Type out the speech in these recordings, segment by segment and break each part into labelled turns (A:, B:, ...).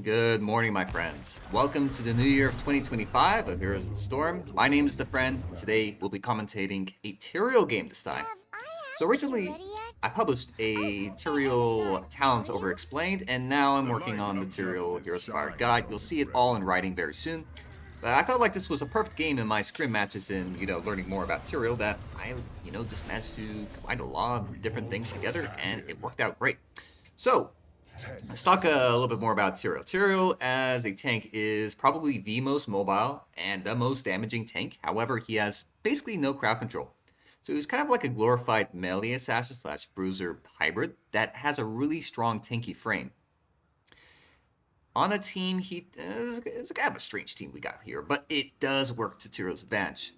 A: Good morning, my friends. Welcome to the new year of 2025 of Heroes of the Storm. My name is TheFreind, and today we'll be commentating a Tyrael game this time.
B: Have I
A: So
B: asked you
A: recently,
B: ready yet?
A: I published
B: Oh,
A: a
B: okay, then in
A: Tyrael
B: fact,
A: Talents
B: are you?
A: Overexplained, and now I'm
C: The
A: working
C: light
A: on the
C: of
A: Tyrael
C: justice
A: Heroes Fire
C: shines
A: Guide.
C: on
A: You'll
C: this
A: see it all
C: realm.
A: in writing very soon. But I felt like this was a perfect game in my scrim matches in, learning more about Tyrael that I, just managed to combine a lot of different things together, and it worked out great. So,
C: 10
A: let's talk a little
C: seconds.
A: bit more about Tyrael. Tyrael, as a tank, is probably the most mobile and the most damaging tank. However, he has basically no crowd control. So he's kind of like a glorified melee assassin slash bruiser hybrid that has a really strong tanky frame. On a team, it's kind of a strange team we got here, but it does work to Tyrael's advantage.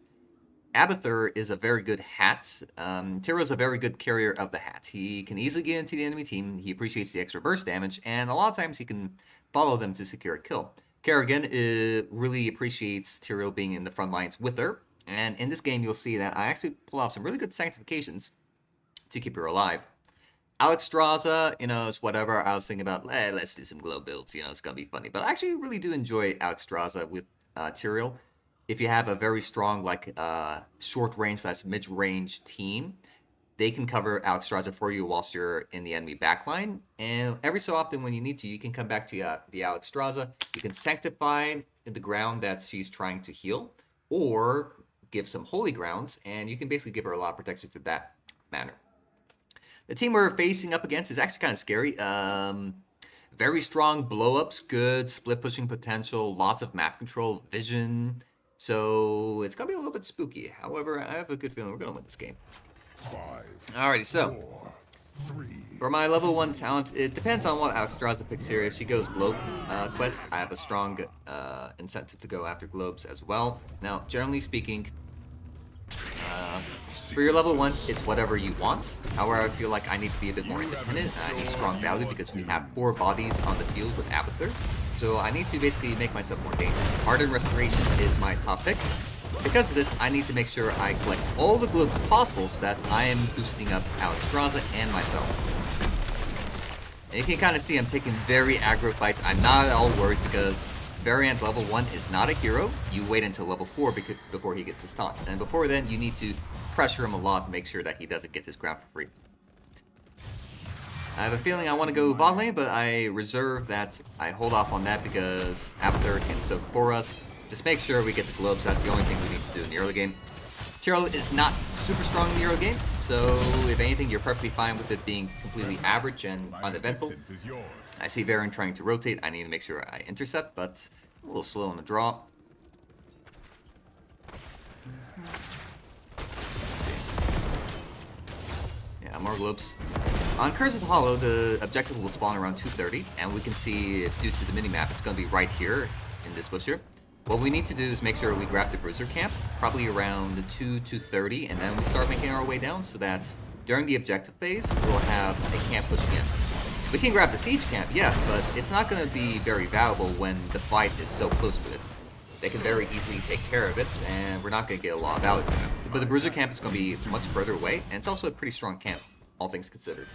A: Abathur is a very good hat. Tyrael is a very good carrier of the hat. He can easily get into the enemy team. He appreciates the extra burst damage, and a lot of times he can follow them to secure a kill. Kerrigan really appreciates Tyrael being in the front lines with her, and in this game you'll see that I actually pull off some really good sanctifications to keep her alive. Alex Straza, it's whatever. I was thinking about, let's do some glow builds. It's gonna be funny. But I actually really do enjoy Alex Straza with Tyrael. If you have a very strong, like, short range slash mid range team, they can cover Alex Straza for you whilst you're in the enemy backline. And every so often, when you need to, you can come back to the Alex Straza. You can sanctify the ground that she's trying to heal, or give some holy grounds, and you can basically give her a lot of protection to that manner. The team we're facing up against is actually kind of scary. Very strong blow-ups, good split pushing potential, lots of map control, vision. So it's gonna be a little bit spooky. However, I have a good feeling we're gonna win this game.
C: 5,
A: Alrighty, so
C: 4, 3,
A: for my level 1 talent, it depends on what Alexstrasza picks here. If she goes globe quest, I have a strong incentive to go after globes as well. Now, generally speaking, for your level 1s, it's whatever you want. However, I feel like I need to be a bit more independent, and I need strong value because we have 4 bodies on the field with Abathur. So I need to basically make myself more dangerous. Hardened Restoration is my top pick. Because of this, I need to make sure I collect all the globes possible so that I am boosting up Alexstrasza and myself. And you can kind of see I'm taking very aggro fights. I'm not at all worried because Variant level 1 is not a hero. You wait until level 4 before he gets his taunt. And before then, you need to pressure him a lot to make sure that he doesn't get his ground for free. I have a feeling I want to go bot lane, but I reserve that. I hold off on that because Abathur can soak for us. Just make sure we get the globes. That's the only thing we need to do in the early game. Tyrael is not super strong in the early game, so if anything, you're perfectly fine with it being completely average and uneventful. I see Baron trying to rotate. I need to make sure I intercept, but a little slow on the draw. Yeah, more globes. On Cursed Hollow, the objective will spawn around 2:30, and we can see, due to the minimap, it's going to be right here in this bush here. What we need to do is make sure we grab the Bruiser camp, probably around 2:30, and then we start making our way down so that during the objective phase, we'll have a camp pushing in. We can grab the Siege camp, yes, but it's not going to be very valuable when the fight is so close to it. They can very easily take care of it, and we're not going to get a lot of value from it. But the Bruiser camp is going to be much further away, and it's also a pretty strong camp, all things considered.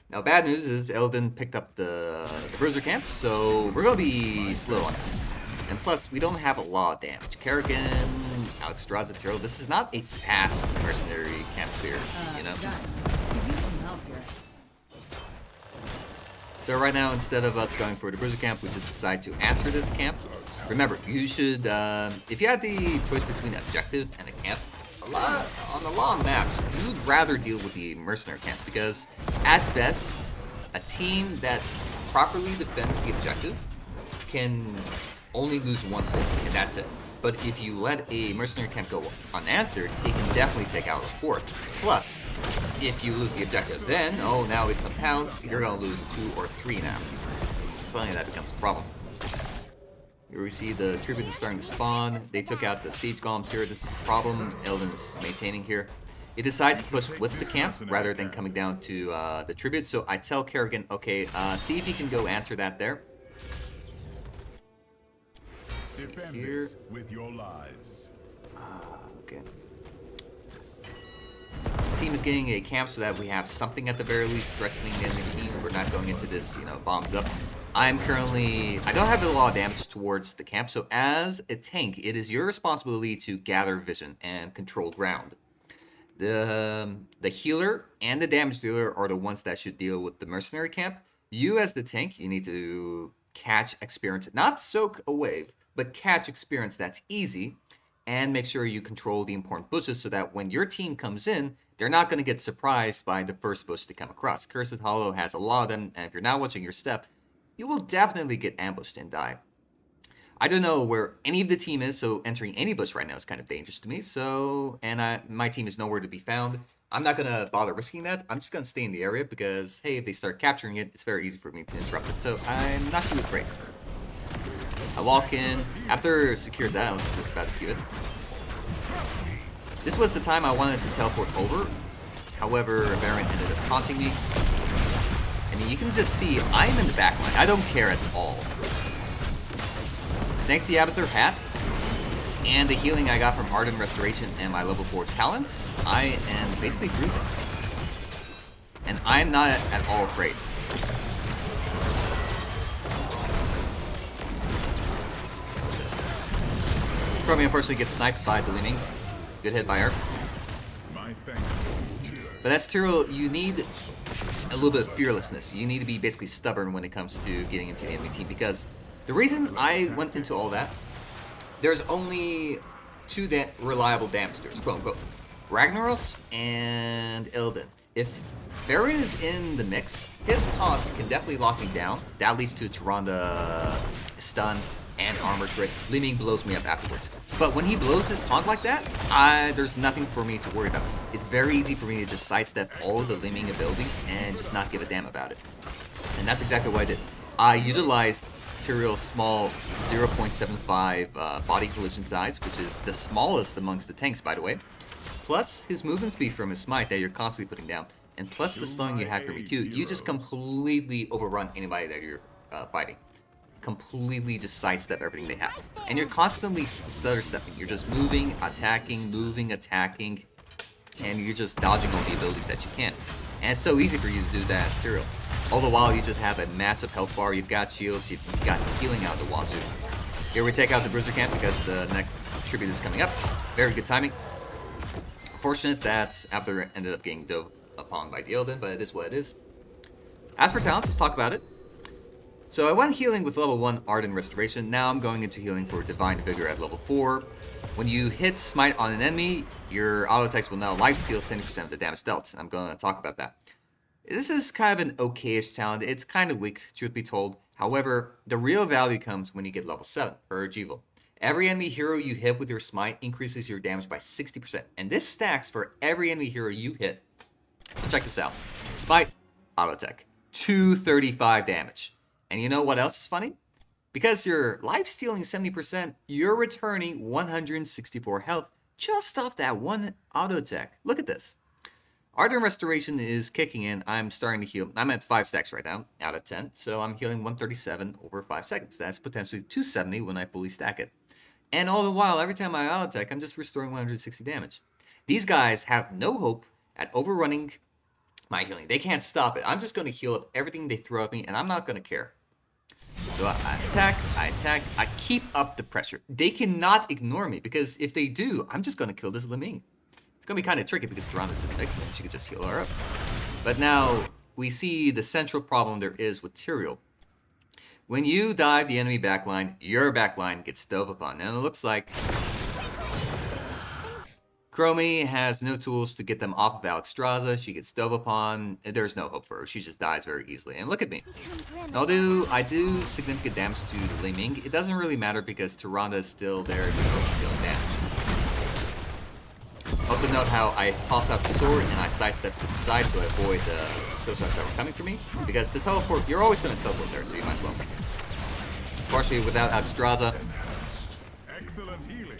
A: Now, bad news is Eldon picked up the Bruiser camp, so we're going to be slow on this. And plus, we don't have a lot of damage. Kerrigan, Alexstrasza, Tyrael, this is not a fast mercenary camp clear, you know?
D: Guys, could use some help here.
A: So right now, instead of us going for the Bruiser camp, we just decide to answer this camp. Remember, you should, if you had the choice between objective and a camp, on a lot of maps, you'd rather deal with the mercenary camp because, at best, a team that properly defends the objective can only lose one point, and that's it. But if you let a mercenary camp go unanswered, it can definitely take out a fourth. Plus, if you lose the objective, then, oh, now it compounds, you're gonna lose 2 or 3 now. Suddenly that becomes a problem. Here we see the tribute is starting to spawn. They took out the siege golems here. This is the problem Eldon's maintaining here. He decides to push with the camp rather than coming down to the tribute. So I tell Kerrigan, okay, see if he can go answer that there.
C: Defend
A: Here.
C: this with your lives.
A: Okay. Team is getting a camp so that we have something at the very least threatening the enemy team. We're not going into this, bombs up. I don't have a lot of damage towards the camp, so as a tank, it is your responsibility to gather vision and control ground. The healer and the damage dealer are the ones that should deal with the mercenary camp. You as the tank, you need to catch experience, not soak a wave, but catch experience that's easy, and make sure you control the important bushes so that when your team comes in, they're not going to get surprised by the first bush they come across. Cursed Hollow has a lot of them, and if you're not watching your step, you will definitely get ambushed and die. I don't know where any of the team is, so entering any bush right now is kind of dangerous to me. So, and my team is nowhere to be found. I'm not gonna bother risking that. I'm just gonna stay in the area because, hey, if they start capturing it, it's very easy for me to interrupt it. So I'm not too afraid. I walk in. After it secures that, I was just about to keep it. This was the time I wanted to teleport over. However, Baron ended up taunting me. And you can just see I'm in the backline. I don't care at all. Thanks to the Abathur hat and the healing I got from Ardent Restoration and my level 4 talents, I am basically cruising. And I'm not at all afraid. Chromie unfortunately gets sniped by the Leaning. Good hit by her. But as Tyrael, you need a little bit of fearlessness. You need to be basically stubborn when it comes to getting into the enemy team, because the reason I went into all that, there's only two reliable damage dealers, quote unquote. Ragnaros and Illidan. If Baron is in the mix, his taunts can definitely lock me down. That leads to a Tyrande stun and armor shred. Liming blows me up afterwards. But when he blows his taunt like that, there's nothing for me to worry about. It's very easy for me to just sidestep all of the Liming abilities and just not give a damn about it. And that's exactly what I did. I utilized Tyrael's small 0.75 body collision size, which is the smallest amongst the tanks, by the way. Plus his movement speed from his Smite that you're constantly putting down. And plus the slowing you have from EQ, you just completely overrun anybody that you're fighting. Completely just sidestep everything they have. And you're constantly stutter stepping. You're just moving, attacking, and you're just dodging all the abilities that you can. And it's so easy for you to do that as Tyrael. All the while, you just have a massive health bar, you've got shields, you've got healing out the wazoo. Here we take out the Bruiser camp because the next tribute is coming up. Very good timing. Fortunate that Abathur ended up getting dove upon by Illidan, but it is what it is. As for talents, let's talk about it. So I went healing with level 1 Ardent Restoration. Now I'm going into healing for Divine Vigor at level 4. When you hit Smite on an enemy, your auto attacks will now lifesteal 70% of the damage dealt. I'm going to talk about that. This is kind of an okayish talent. It's kind of weak, truth be told. However, the real value comes when you get level 7, or Jeevel. Every enemy hero you hit with your Smite increases your damage by 60%. And this stacks for every enemy hero you hit. So check this out. Smite, auto attack, 235 damage. And you know what else is funny? Because you're life-stealing 70%, you're returning 164 health just off that one auto attack. Look at this. Ardent Restoration is kicking in. I'm starting to heal. I'm at 5 stacks right now, out of 10. So I'm healing 137 over 5 seconds. That's potentially 270 when I fully stack it. And all the while, every time I auto attack, I'm just restoring 160 damage. These guys have no hope at overrunning my healing. They can't stop it. I'm just going to heal up everything they throw at me, and I'm not going to care. So I attack, I keep up the pressure. They cannot ignore me, because if they do, I'm just going to kill this Liming. It's going to be kind of tricky because Tyrande's in the mix, and she could just heal her up. But now, we see the central problem there is with Tyrael. When you dive the enemy backline, your backline gets dove upon. And it looks like Chromie has no tools to get them off of Alexstrasza. She gets dove upon. There's no hope for her. She just dies very easily. And look at me. Although I do significant damage to the Liming, it doesn't really matter because Tyrande is still there dealing damage. Also note how I toss out the sword and I sidestep to the side so I avoid the skill shots that were coming for me. Because the teleport, you're always going to teleport there, so you might as well. Partially without Alexstrasza.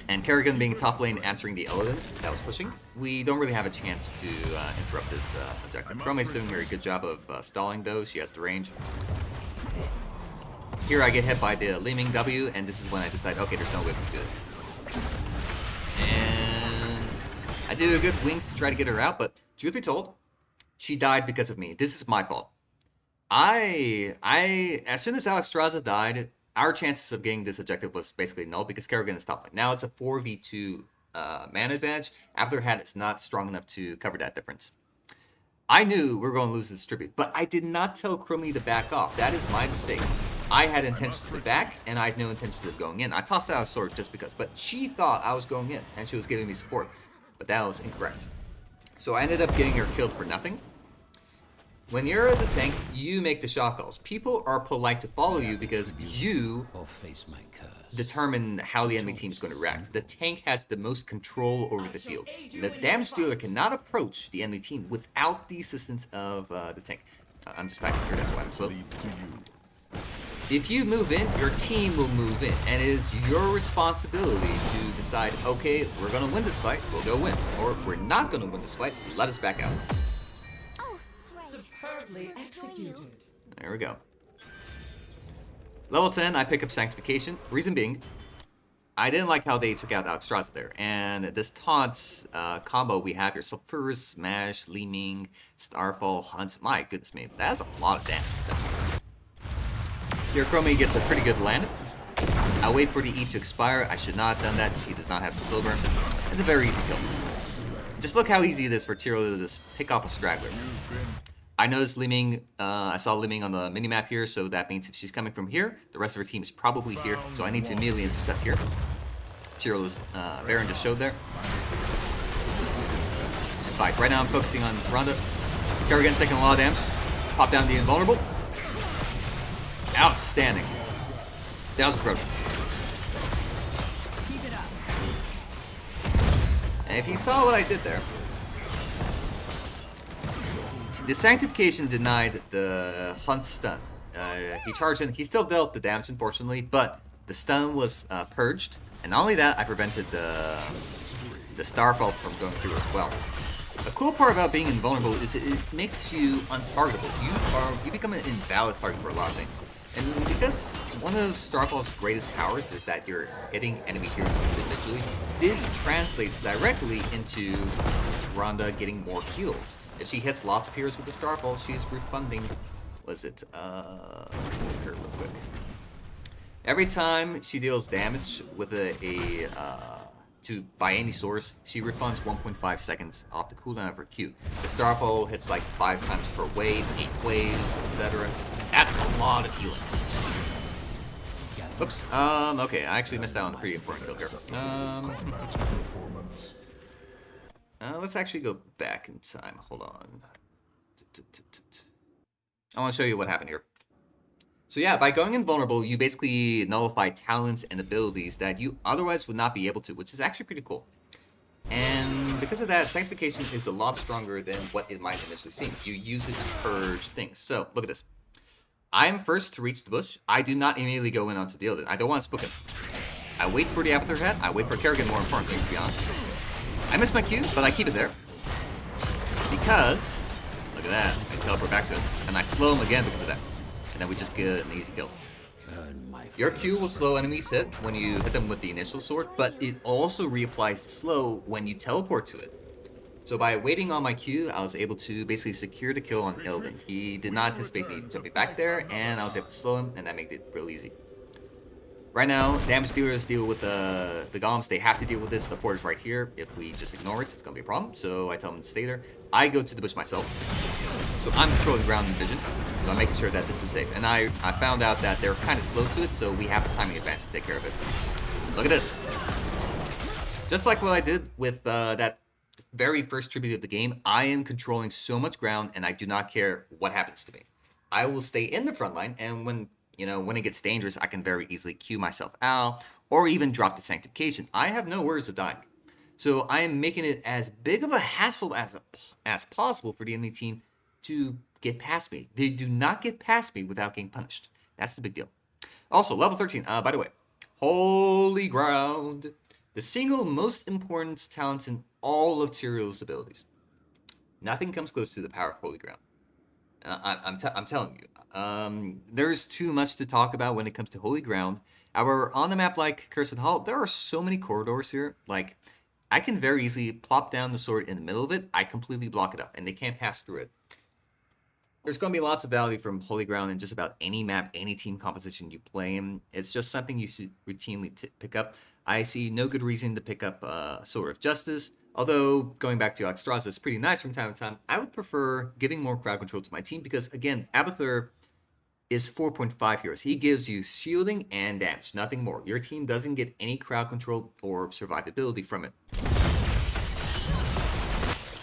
A: And Kerrigan being top lane answering the Illidan that was pushing, we don't really have a chance to interrupt this objective. Chromie's doing a very good job of stalling those. She has the range. Here I get hit by the Liming W, and this is when I decide, okay, there's no way to do it. And I do a good wings to try to get her out, but truth be told, she died because of me. This is my fault. as soon as Alexstrasza died, our chances of getting this objective was basically null because Kerrigan is top lane. Now it's a 4v2 man advantage. Afterhat is not strong enough to cover that difference. I knew we were going to lose this tribute, but I did not tell Chromie to back off. That is my mistake. I had intentions to back, and I had no intentions of going in. I tossed out a sword just because, but she thought I was going in, and she was giving me support. But that was incorrect. So I ended up getting her killed for nothing. When you're the tank, you make the shot calls. People are polite to follow you because you determine how the enemy team is going to react. The tank has the most control over the field. The damage dealer cannot approach the enemy team without the assistance of the tank. I'm just typing here, that's why I'm slow. If you move in, your team will move in, and it is your responsibility to decide, okay, we're going to win this fight, we'll go win. Or we're not going to win this fight, let us back out.
D: Superbly executed.
A: There we go. Level 10, I pick up Sanctification. Reason being, I didn't like how they took out Alexstrasza there. And this taunt combo we have here, Sulfurous, Smash, Leeming, Starfall, Hunt. My goodness me, that's a lot of damage. Your Chromie gets a pretty good land. I wait for the E to expire. I should not have done that. He does not have the slow burn. It's a very easy kill. Just look how easy it is for Tyrael to just pick off a straggler. I noticed Leeming, I saw Leeming on the minimap here, so that means if she's coming from here, the rest of her team is probably here, so I need to immediately intercept here. Tyrael's Baron just showed there. In fact, right now I'm focusing on Ronda. Kerrigan's taking a lot of damage. Pop down the invulnerable. Outstanding. That was incredible.
D: Keep it up.
A: And if you saw what I did there, the Sanctification denied the Hunt stun. He charged in, he still dealt the damage unfortunately, but the stun was purged, and not only that, I prevented the Starfall from going through as well. The cool part about being invulnerable is it makes you untargetable. You become an invalid target for a lot of things. And because one of Starfall's greatest powers is that you're hitting enemy heroes individually, this translates directly into Ronda getting more heals. If she hits lots of heroes with the Starfall, she's refunding, was it, look her real quick. Every time she deals damage with by any source, she refunds 1.5 seconds off the cooldown of her Q. The Starfall hits like 5 times per wave, 8 waves, etc. That's a lot of healing. Oops. Okay, I actually missed out on a pretty important kill here. Let's actually go back in time. Hold on. I want to show you what happened here. So yeah, by going invulnerable, you basically nullify talents and abilities that you otherwise would not be able to, which is actually pretty cool. And because of that, Sanctification is a lot stronger than what it might initially seem. You use it to purge things. So, look at this. I am first to reach the bush. I do not immediately go in onto the building. I don't want to spook him. I wait for the Avatar head. I wait for Kerrigan, more importantly, to be honest. I miss my Q, but I keep it there. Because, look at that. I teleport back to him. And I slow him again because of that. And then we just get an easy kill. Your Q will slow enemies hit when you hit them with the initial sword, but it also reapplies the slow when you teleport to it. So by waiting on my Q, I was able to basically secure the kill on Illidan. He did not anticipate me jumping back there, and I was able to slow him, and that made it real easy. Right now, damage dealers deal with the golems. They have to deal with this. The port is right here. If we just ignore it, it's going to be a problem. So I tell them to stay there. I go to the bush myself. So I'm controlling ground and vision. So I'm making sure that this is safe. And I found out that they're kind of slow to it, so we have a timing advantage to take care of it. Look at this. Just like what I did with that very first tribute of the game, I am controlling so much ground, and I do not care what happens to me. I will stay in the front line, and when it gets dangerous, I can very easily Q myself out, or even drop the Sanctification. I have no worries of dying. So I am making it as big of a hassle as possible for the enemy team to get past me. They do not get past me without getting punished. That's the big deal. Also, level 13, by the way, Holy Ground. The single most important talent in all of Tyrael's abilities. Nothing comes close to the power of Holy Ground. I'm telling you. There's too much to talk about when it comes to Holy Ground. However, on a map like Cursed Hall, there are so many corridors here. Like, I can very easily plop down the sword in the middle of it. I completely block it up, and they can't pass through it. There's going to be lots of value from Holy Ground in just about any map, any team composition you play in. It's just something you should routinely pick up. I see no good reason to pick up Sword of Justice. Although, going back to Alexstrasza is pretty nice from time to time, I would prefer giving more crowd control to my team because, again, Abathur is 4.5 heroes. He gives you shielding and damage, nothing more. Your team doesn't get any crowd control or survivability from it.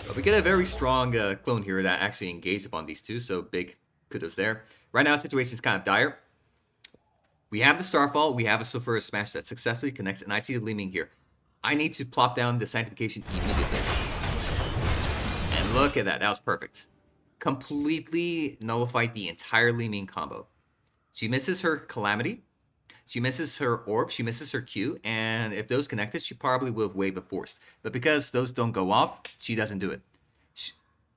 A: But we get a very strong clone here that actually engaged upon these two, so big kudos there. Right now, the situation is kind of dire. We have the Starfall, we have a Sulphurous Smash that successfully connects, and I see the Leeming here. I need to plop down the Sanctification immediately. And look at that, that was perfect. Completely nullified the entire Leeming combo. She misses her Calamity, she misses her Orb, she misses her Q, and if those connected, she probably would have Wave of Force. But because those don't go off, she doesn't do it.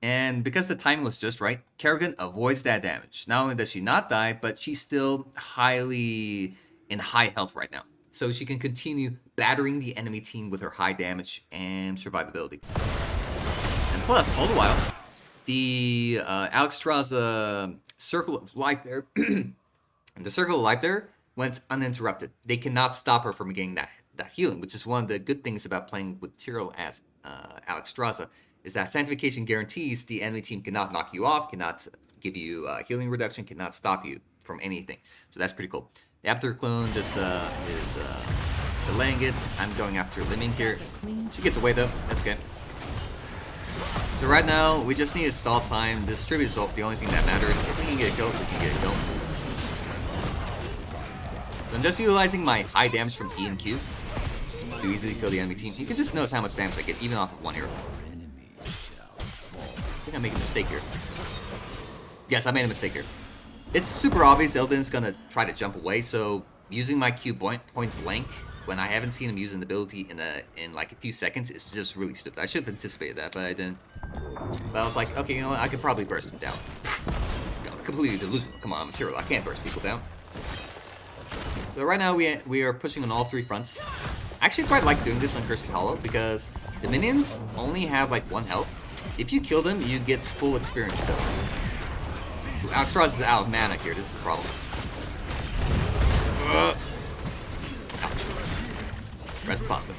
A: And because the timing was just right, Kerrigan avoids that damage. Not only does she not die, but she's still highly in high health right now. So she can continue battering the enemy team with her high damage and survivability. And plus, all the while, the Alexstrasza Circle of Life there, the Circle of Life there went uninterrupted. They cannot stop her from getting that healing, which is one of the good things about playing with Tyrael as Alexstrasza, is that Sanctification guarantees the enemy team cannot knock you off, cannot give you healing reduction, cannot stop you from anything. So that's pretty cool. The Abathur clone just is delaying it. I'm going after Liming here. She gets away though. That's okay. So right now, we just need to stall time. Distribute is the only thing that matters. If we can get a kill, we can get a kill. So I'm just utilizing my high damage from E and Q to easily kill the enemy team. You can just notice how much damage I get, even off of one hero. I think I'm making a mistake here. Yes, I made a mistake here. It's super obvious Illidan's gonna try to jump away, so using my Q point blank when I haven't seen him using the ability in like a few seconds is just really stupid. I should have anticipated that, but I didn't. But I was like, okay, you know what? I could probably burst him down. Completely delusional. Come on, I'm Tyrael. I can't burst people down. So right now we are pushing on all three fronts. I actually quite like doing this on Cursed Hollow because the minions only have like 1 health. If you kill them, you get full experience still. Alexstrasza is out of mana here. This is a problem. Ouch. Rest pasta.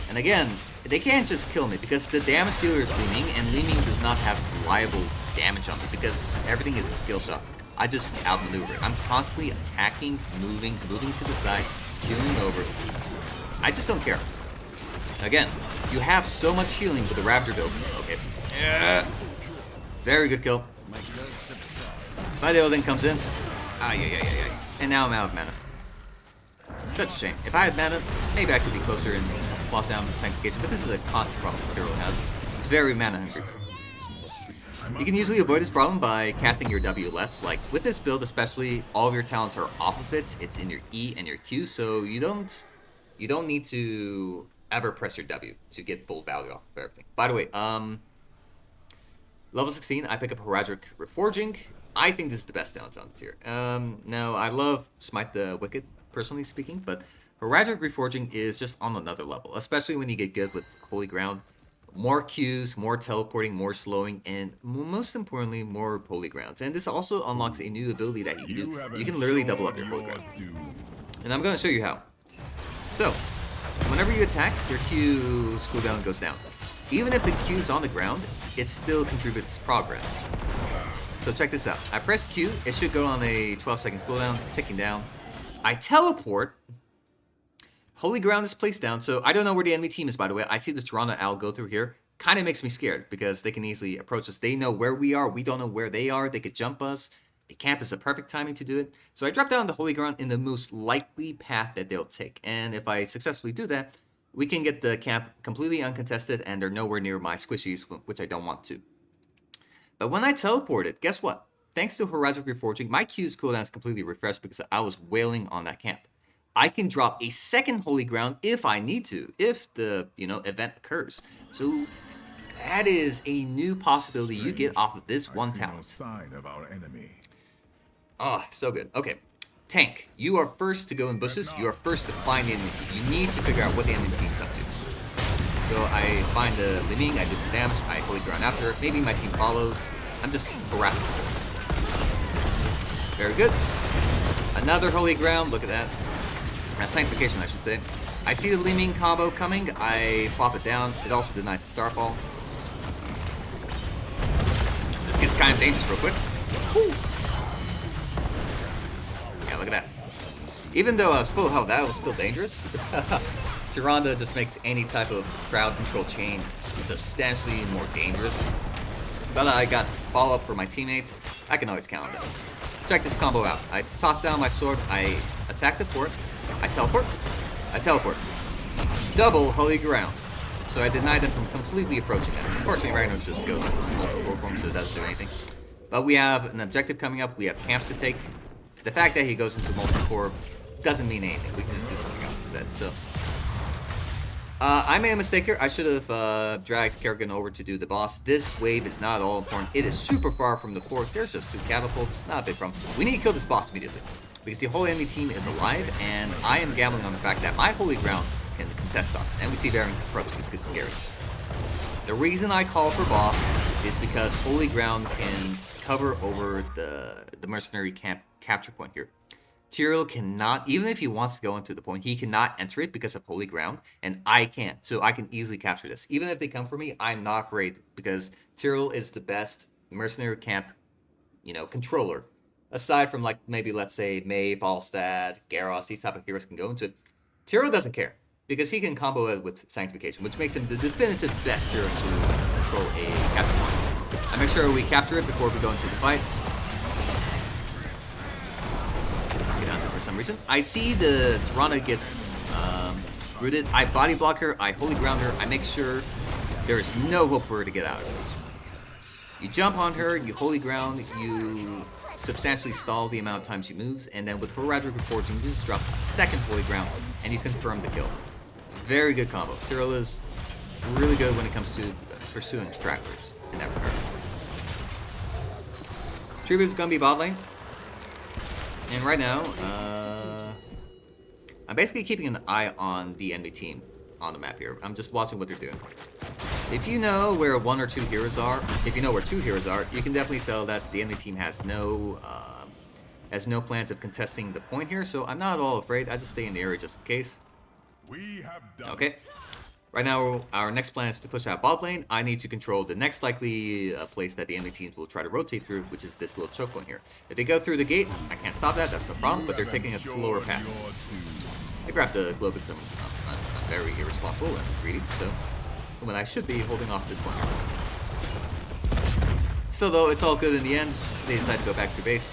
A: And again, they can't just kill me because the damage dealer is Leeming, and Leeming does not have reliable damage on me because everything is a skill shot. I just outmaneuver. I'm constantly attacking, moving to the side, healing over. I just don't care. Again, you have so much healing with the Ravager build. Okay. Yeah. Very good kill. But the Illidan comes in. Yeah. And now I'm out of mana. Such a shame. If I had mana, maybe I could be closer and plop down Sanctification, but this is a constant problem Tyrael has. He's very mana hungry. You can usually avoid this problem by casting your W less. Like with this build especially, all of your talents are off of it. It's in your E and your Q, so you don't need to ever press your W to get full value off of everything. By the way, level 16, I pick up Heraldric Reforging. I think this is the best talent on the tier. Now, I love Smite the Wicked, personally speaking, but Heraldric Reforging is just on another level, especially when you get good with Holy Ground. More Qs, more teleporting, more slowing, and most importantly, more Holy Grounds. And this also unlocks a new ability that you can do. You can literally double up your Holy Ground. And I'm going to show you how. So, whenever you attack, your Q's cooldown goes down. Even if the Q's on the ground, it still contributes progress. So check this out. I press Q, it should go on a 12-second cooldown, ticking down. I teleport. Holy Ground is placed down, so I don't know where the enemy team is, by the way. I see the Toronto Owl go through here. Kind of makes me scared, because they can easily approach us. They know where we are, we don't know where they are. They could jump us. The camp is the perfect timing to do it. So I drop down the Holy Ground in the most likely path that they'll take. And if I successfully do that, we can get the camp completely uncontested, and they're nowhere near my squishies, which I don't want to. But when I teleported, guess what? Thanks to Heraldric Reforging, my Q's cooldown is completely refreshed because I was wailing on that camp. I can drop a second Holy Ground if I need to, if the event occurs. So that is a new possibility you get off of this one talent.
C: No sign of our enemy.
A: Oh, so good. Okay. Tank, you are first to go in bushes. You are first to find the enemy team. You need to figure out what the enemy team's up to. So I find the Liming, I do some damage, I holy ground after. Maybe my team follows. I'm just harassing them. Very good. Another holy ground. Look at that. Sanctification, I should say. I see the Liming combo coming. I plop it down. It also denies the Starfall. This gets kind of dangerous real quick. Woo. Yeah, look at that. Even though I was full health, that was still dangerous. Tyrande just makes any type of crowd control chain substantially more dangerous. But I got follow-up for my teammates. I can always count on them. Check this combo out. I toss down my sword. I attack the fort. I teleport. I teleport. Double holy ground. So I deny them from completely approaching it. Unfortunately, Ragnar just goes multiple forms, so it doesn't do anything. But we have an objective coming up. We have camps to take. The fact that he goes into multi-core doesn't mean anything. We can just do something else instead. So I made a mistake here. I should have dragged Kerrigan over to do the boss. This wave is not all important. It is super far from the fort. There's just 2 catapults. Not a big problem. We need to kill this boss immediately. Because the whole enemy team is alive, and I am gambling on the fact that my holy ground can contest on it. And we see Baron approach. This gets scary. The reason I call for boss is because holy ground can cover over the mercenary camp capture point here. Tyrael cannot, even if he wants to go into the point, he cannot enter it because of holy ground, and I can't. So I can easily capture this. Even if they come for me, I'm not afraid because Tyrael is the best mercenary camp, controller. Aside from, like, maybe, let's say, May, Falstad, Garros, these type of heroes can go into it. Tyrael doesn't care, because he can combo it with Sanctification, which makes him the definitive best hero to control a capture point. I make sure we capture it before we go into the fight. Get down to it for some reason. I see the Tyrande gets rooted. I body block her, I holy ground her, I make sure there is no hope for her to get out of it. You jump on her, you holy ground, you substantially stall the amount of times she moves, and then with Heraldric Reforging, you just drop a second holy ground, and you confirm the kill. Very good combo. Tyrael is really good when it comes to pursuing stragglers in that regard. Tribute's gonna be bot lane, and right now, I'm basically keeping an eye on the enemy team on the map here. I'm just watching what they're doing. If you know where 1 or 2 heroes are, if you know where 2 heroes are, you can definitely tell that the enemy team has no plans of contesting the point here. So I'm not at all afraid. I just stay in the area just in case.
C: We have done
A: Okay. Right now, our next plan is to push out bot lane. I need to control the next likely place that the enemy teams will try to rotate through, which is this little choke point here. If they go through the gate, I can't stop that. That's no problem. But they're taking a slower path. I grabbed the globe and I'm very irresponsible and greedy, so when I should be holding off at this point here. Still though, it's all good in the end. They decide to go back to base.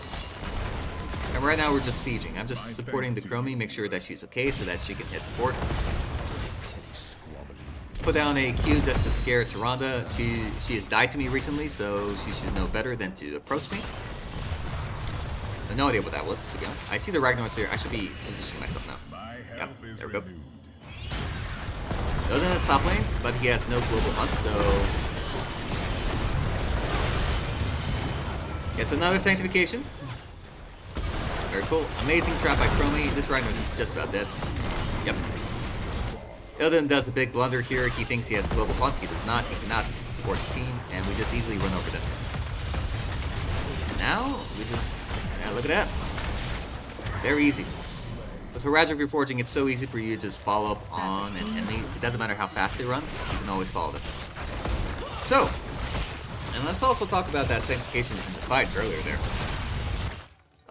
A: And right now we're just sieging. I'm just supporting the Chromie, make sure that she's okay so that she can hit the fort. Put down a Q just to scare Tyrande. She has died to me recently, so she should know better than to approach me. I have no idea what that was, to be honest. I see the Ragnar's here. I should be positioning myself now. Yep, there we go. Goes in his top lane, but he has no global hunt, so gets another Sanctification. Very cool. Amazing trap by Chromie. This Ragnar is just about dead. Yep. Illidan does a big blunder here. He thinks he has global hunt. He does not. He cannot support the team, and we just easily run over them. And now we just look at that. Very easy. With Heraldric Reforging, it's so easy for you to just follow up on an enemy. It doesn't matter how fast they run, you can always follow them. So, and let's also talk about that Sanctification in the fight earlier there.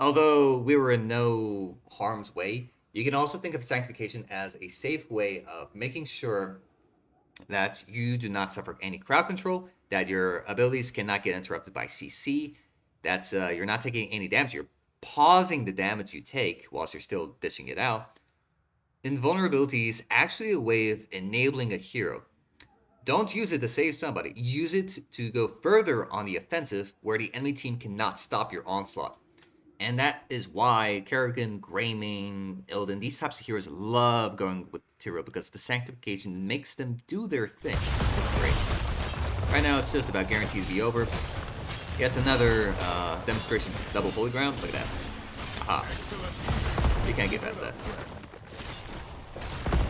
A: Although we were in no harm's way, you can also think of Sanctification as a safe way of making sure that you do not suffer any crowd control, that your abilities cannot get interrupted by CC, that you're not taking any damage. You're pausing the damage you take whilst you're still dishing it out. Invulnerability is actually a way of enabling a hero. Don't use it to save somebody. Use it to go further on the offensive where the enemy team cannot stop your onslaught. And that is why Kerrigan, Greymane, Illidan, these types of heroes love going with Tyrael because the Sanctification makes them do their thing. It's great. Right now it's just about guaranteed to be over. Yet another demonstration of double holy ground. Look at that. Aha. You can't get past that.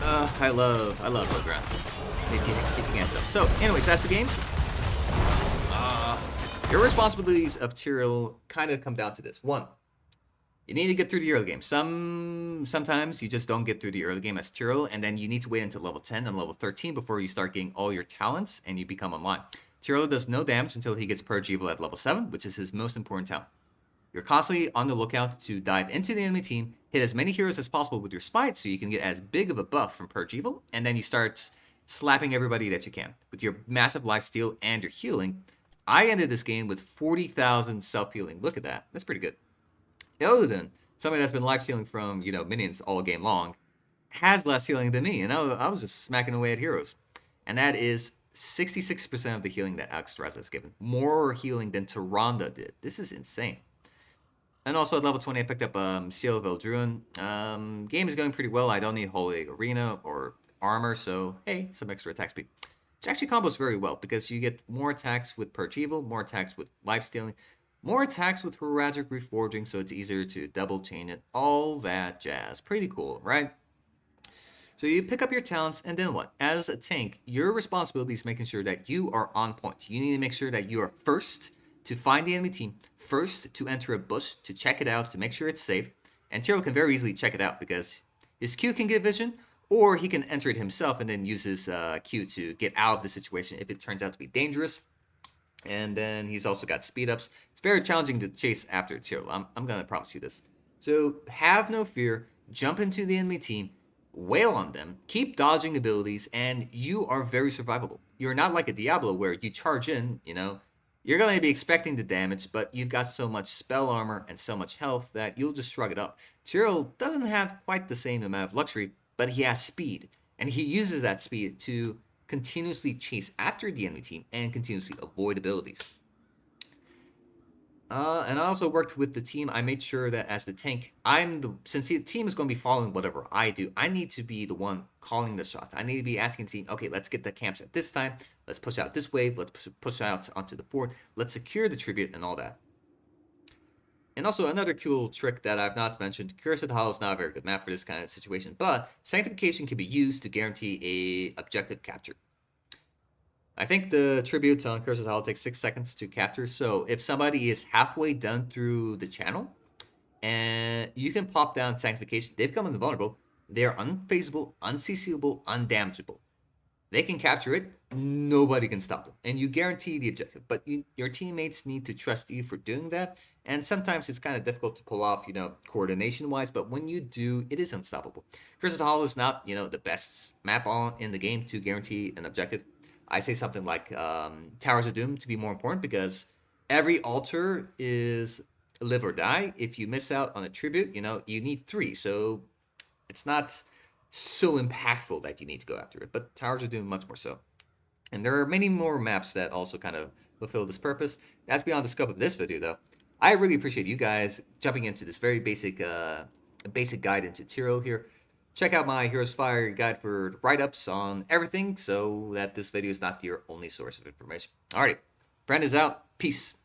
A: I love low ground. If you can't tell. So, anyways, that's the game. Your responsibilities of Tyrael kind of come down to this. One, you need to get through the early game. Sometimes you just don't get through the early game as Tyrael, and then you need to wait until level 10 and level 13 before you start getting all your talents and you become online. Tyrael does no damage until he gets Purge Evil at level 7, which is his most important talent. You're constantly on the lookout to dive into the enemy team, hit as many heroes as possible with your Smite so you can get as big of a buff from Purge Evil, and then you start slapping everybody that you can. With your massive lifesteal and your healing, I ended this game with 40,000 self-healing. Look at that. That's pretty good. Illidan, somebody that's been life-stealing from, minions all game long, has less healing than me, and I was just smacking away at heroes. And that is 66% of the healing that Alexstrasza has given. More healing than Tyrande did. This is insane. And also at level 20, I picked up Seal of Eldruin. Game is going pretty well. I don't need Holy Arena or armor, so hey, some extra attack speed. Which actually combos very well because you get more attacks with Purge Evil, more attacks with Life Stealing, more attacks with Heragic Reforging, so it's easier to double chain it. All that jazz. Pretty cool, right? So you pick up your talents, and then what? As a tank, your responsibility is making sure that you are on point. You need to make sure that you are first to find the enemy team, first to enter a bush, to check it out, to make sure it's safe. And Tyrael can very easily check it out because his Q can get vision, or he can enter it himself and then use his Q to get out of the situation if it turns out to be dangerous. And then he's also got speed ups. It's very challenging to chase after Tyrael. I'm going to promise you this. So have no fear. Jump into the enemy team, wail on them, keep dodging abilities, and you are very survivable. You're not like a Diablo where you charge in, you're going to be expecting the damage, but you've got so much spell armor and so much health that you'll just shrug it up. Tyrael doesn't have quite the same amount of luxury, but he has speed, and he uses that speed to continuously chase after the enemy team and continuously avoid abilities. And I also worked with the team. I made sure that as the tank, since the team is going to be following whatever I do, I need to be the one calling the shots. I need to be asking the team, okay, let's get the camps at this time. Let's push out this wave. Let's push out onto the fort. Let's secure the tribute and all that. And also another cool trick that I've not mentioned, Cursed Hollow is not a very good map for this kind of situation, but Sanctification can be used to guarantee a objective capture. I think the tribute on Cursed Hollow takes 6 seconds to capture, so if somebody is halfway done through the channel, and you can pop down Sanctification, they become invulnerable, they're unfazable, unCCable, undamageable. They can capture it, nobody can stop them, and you guarantee the objective. But your teammates need to trust you for doing that, and sometimes it's kind of difficult to pull off, coordination-wise, but when you do, it is unstoppable. Cursed Hollow is not, the best map in the game to guarantee an objective. I say something like Towers of Doom to be more important because every altar is live or die. If you miss out on a tribute, you need 3, so it's not so impactful that you need to go after it. But Towers of Doom much more so. And there are many more maps that also kind of fulfill this purpose. That's beyond the scope of this video, though. I really appreciate you guys jumping into this very basic guide into Tyrael here. Check out my Heroes Fire guide for write-ups on everything so that this video is not your only source of information. Alrighty, friend is out. Peace.